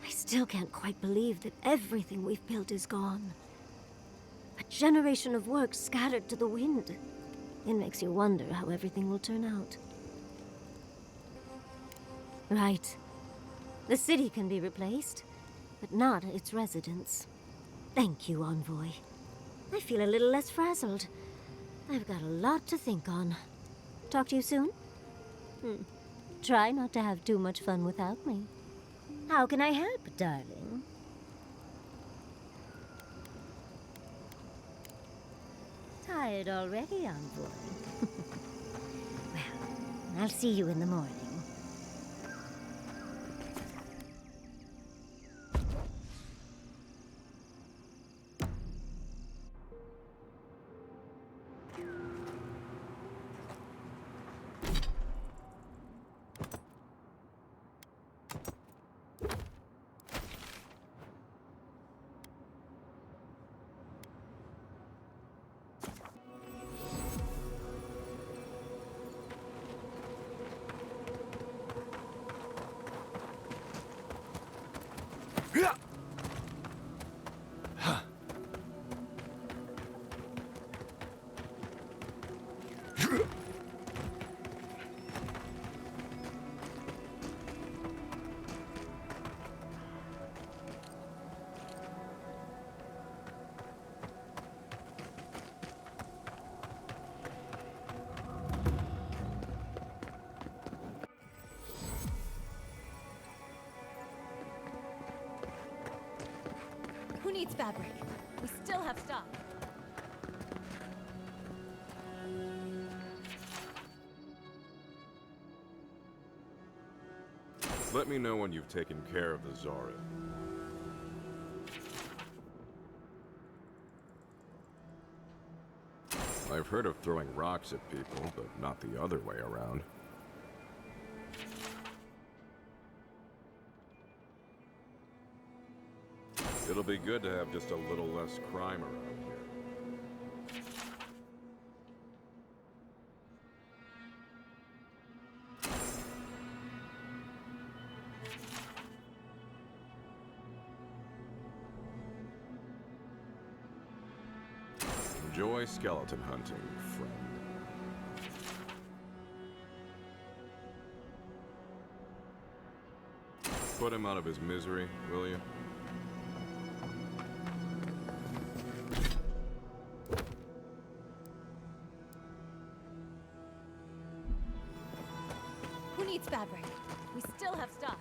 I still can't quite believe that everything we've built is gone. A generation of work scattered to the wind. It makes you wonder how everything will turn out. Right. The city can be replaced, but not its residents. Thank you, Envoy. I feel a little less frazzled. I've got a lot to think on. Talk to you soon? Try not to have too much fun without me. How can I help, darling? Tired already, Envoy? Well, I'll see you in the morning. Who needs fabric? We still have stock. Let me know when you've taken care of the Zarin. I've heard of throwing rocks at people, but not the other way around. It'll be good to have just a little less crime around here. Enjoy skeleton hunting, friend. Put him out of his misery, will you? Who needs fabric? We still have stock.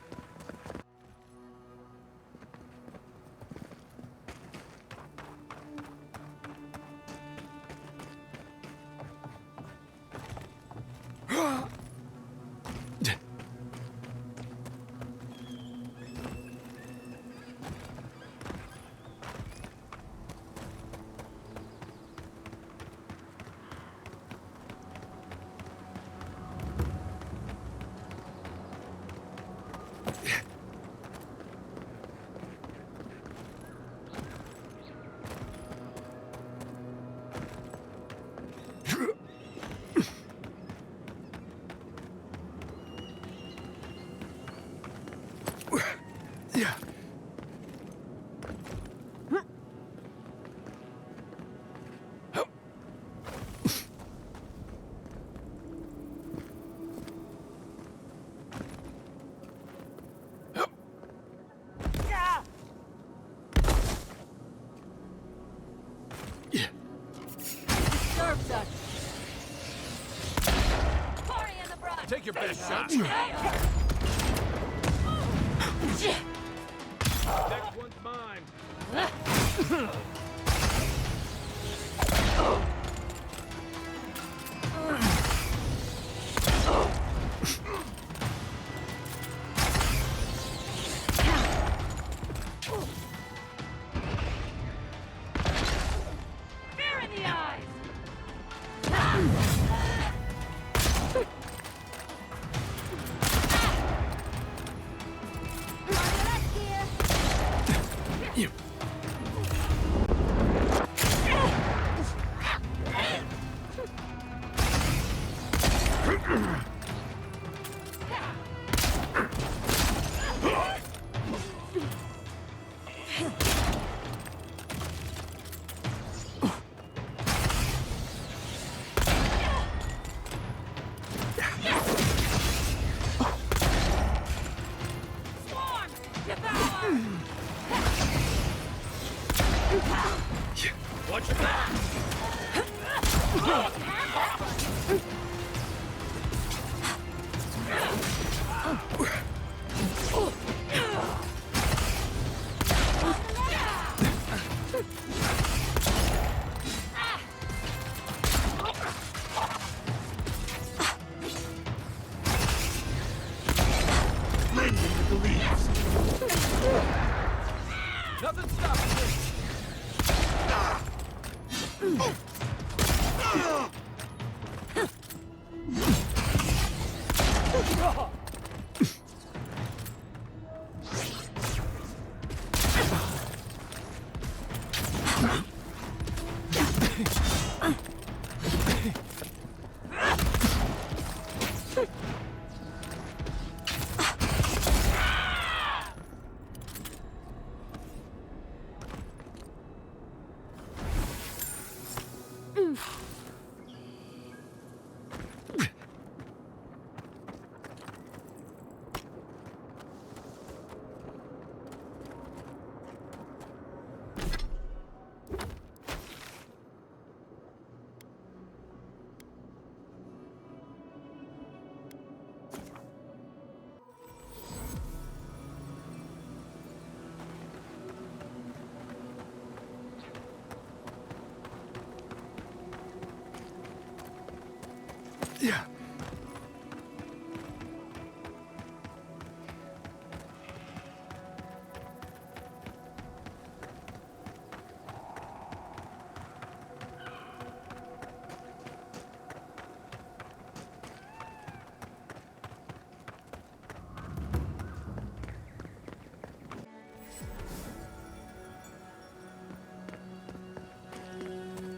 your best shot. Next one's mine. Fear in the eyes! Watch your back! Blending with the leaves. Nothing stopping me. Yeah.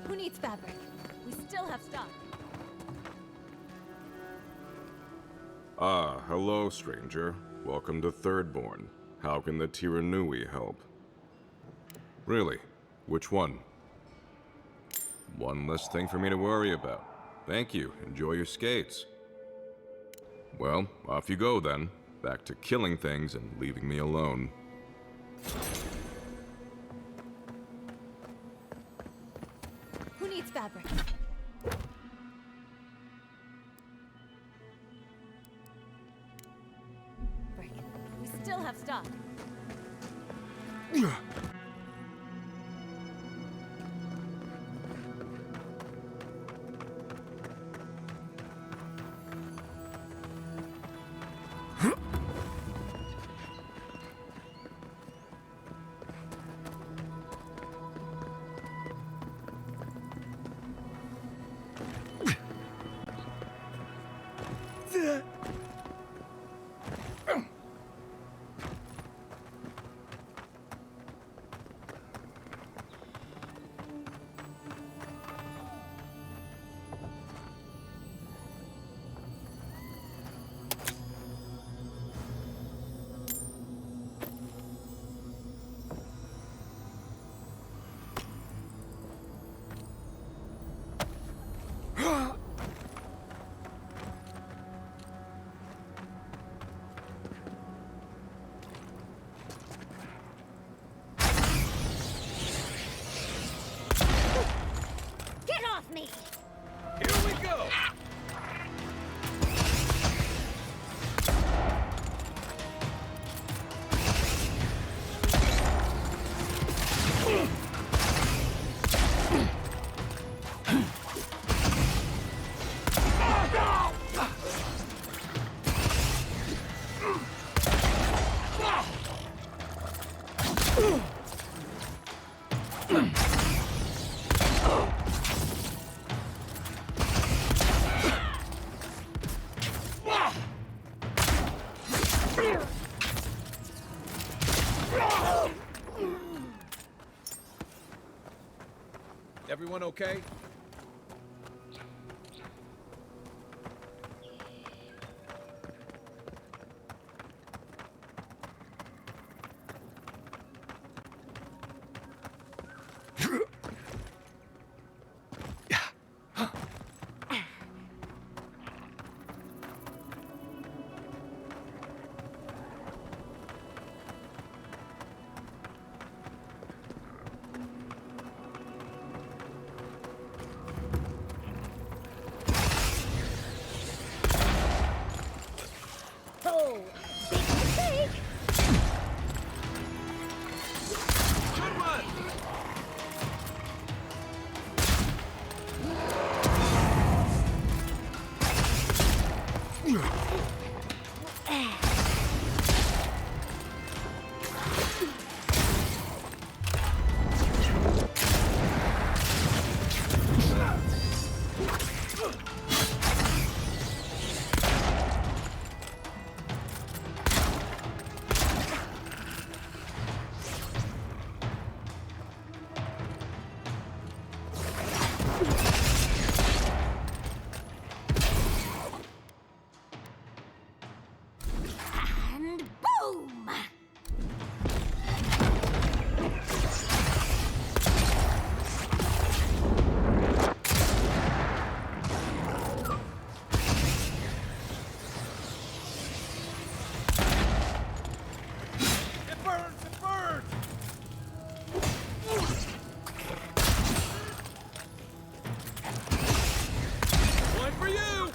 Who needs fabric? We still have stock. Ah, hello, stranger. Welcome to Thirdborn. How can the Tiranui help? Really? Which one? One less thing for me to worry about. Thank you. Enjoy your skates. Well, off you go then. Back to killing things and leaving me alone. Who needs fabric? Break. We still have stock. Everyone okay? Oh, big mistake! Good one! And boom! It burns! It burns! One for you!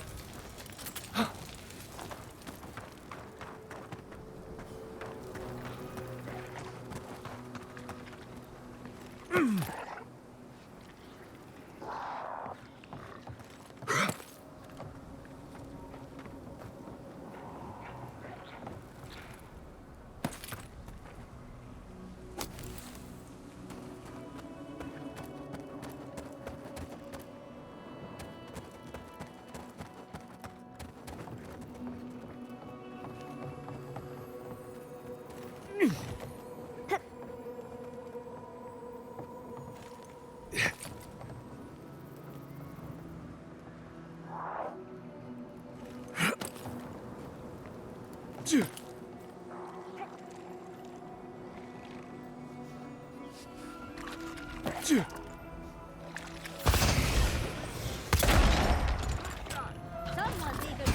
Someone's eager to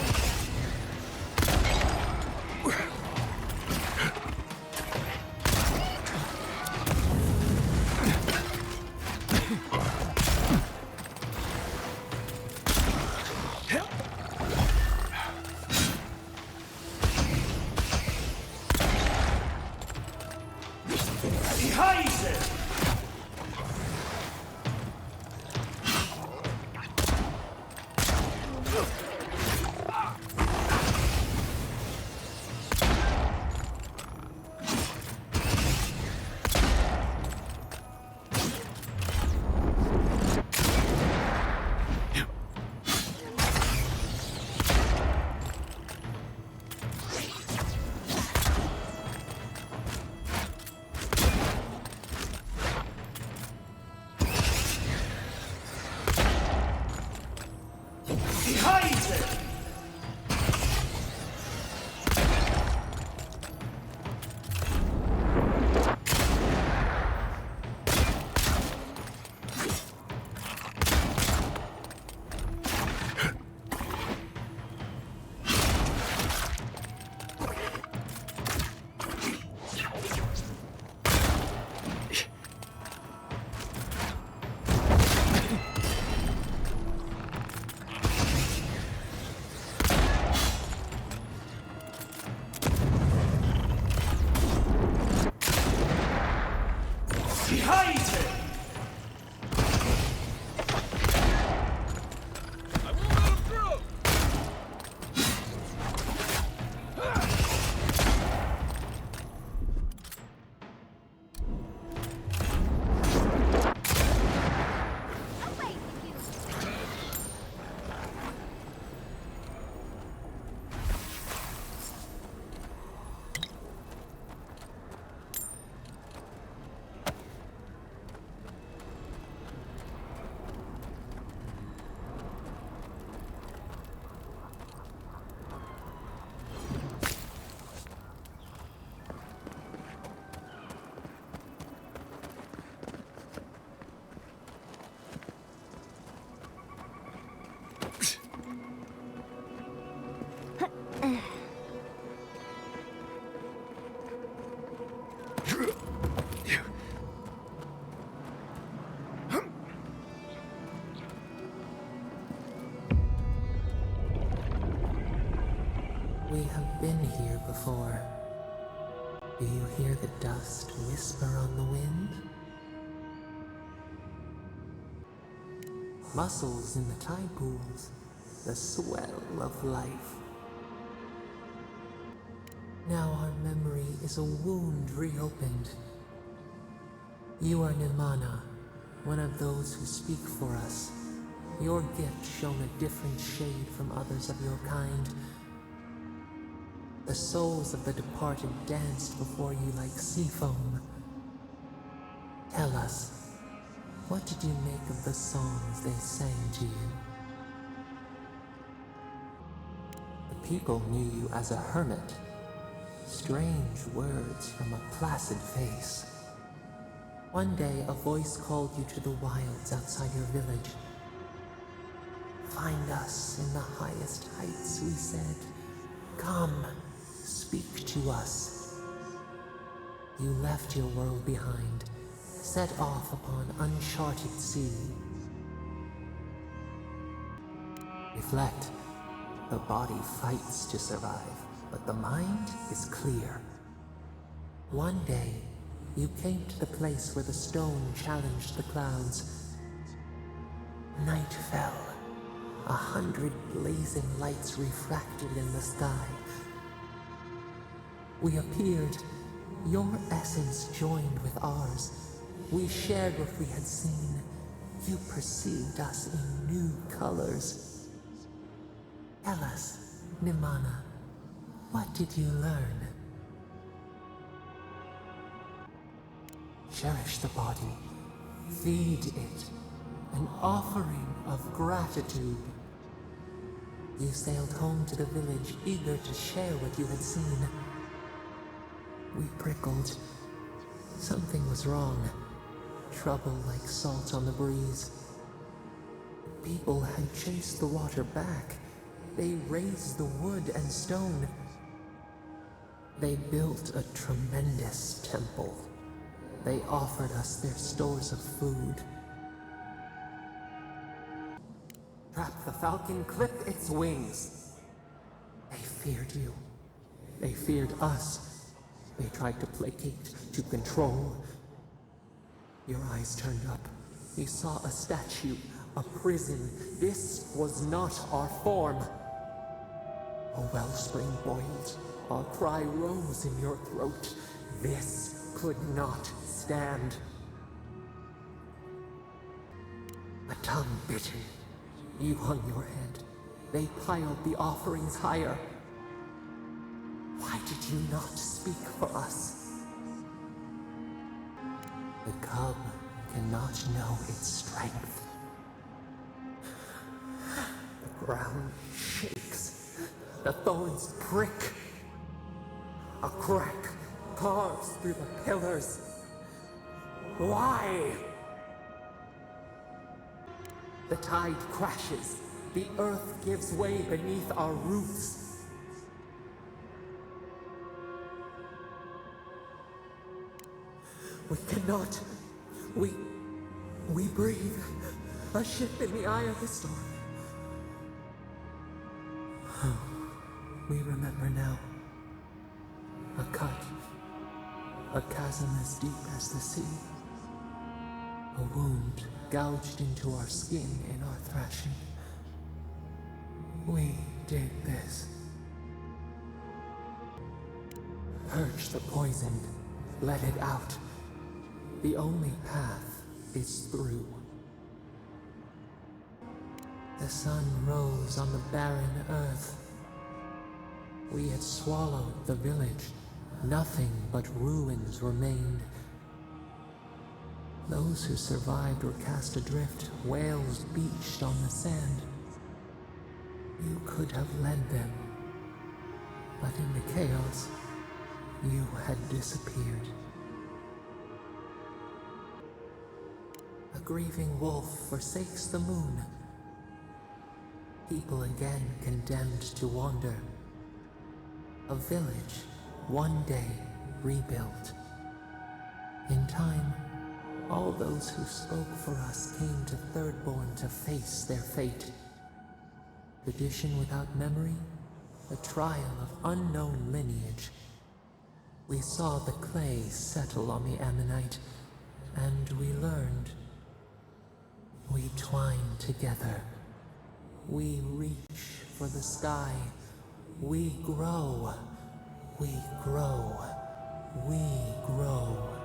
been here before. Do you hear the dust whisper on the wind? Mussels in the tide pools, the swell of life. Now our memory is a wound reopened. You are Nimana, one of those who speak for us. Your gift shone a different shade from others of your kind. The souls of the departed danced before you like sea foam. Tell us, what did you make of the songs they sang to you? The people knew you as a hermit. Strange words from a placid face. One day, a voice called you to the wilds outside your village. Find us in the highest heights, we said. Come, speak to us. You left your world behind, set off upon uncharted sea. Reflect. The body fights to survive, but the mind is clear. One day, you came to the place where the stone challenged the clouds. Night fell. 100 blazing lights refracted in the sky. We appeared. Your essence joined with ours. We shared what we had seen. You perceived us in new colors. Tell us, Nimana, what did you learn? Cherish the body. Feed it. An offering of gratitude. You sailed home to the village, eager to share what you had seen. We prickled. Something was wrong. Trouble like salt on the breeze. People had chased the water back. They raised the wood and stone. They built a tremendous temple. They offered us their stores of food. Trap the falcon, clip its wings. They feared you. They feared us. They tried to placate, to control. Your eyes turned up. You saw a statue, a prison. This was not our form. A wellspring boiled. Our cry rose in your throat. This could not stand. A tongue bitten. You hung your head. They piled the offerings higher. Why did you not speak for us? The cub cannot know its strength. The ground shakes. The thorns prick. A crack carves through the pillars. Why? The tide crashes. The earth gives way beneath our roots. We cannot. We breathe. A ship in the eye of the storm. We remember now. A cut. A chasm as deep as the sea. A wound gouged into our skin in our thrashing. We did this. Purge the poison. Let it out. The only path is through. The sun rose on the barren earth. We had swallowed the village. Nothing but ruins remained. Those who survived were cast adrift, whales beached on the sand. You could have led them, but in the chaos, you had disappeared. A grieving wolf forsakes the moon. People again condemned to wander. A village, one day rebuilt. In time, all those who spoke for us came to Thirdborn to face their fate. Tradition without memory, a trial of unknown lineage. We saw the clay settle on the ammonite, and we learned. We twine together. We reach for the sky. We grow. We grow. We grow.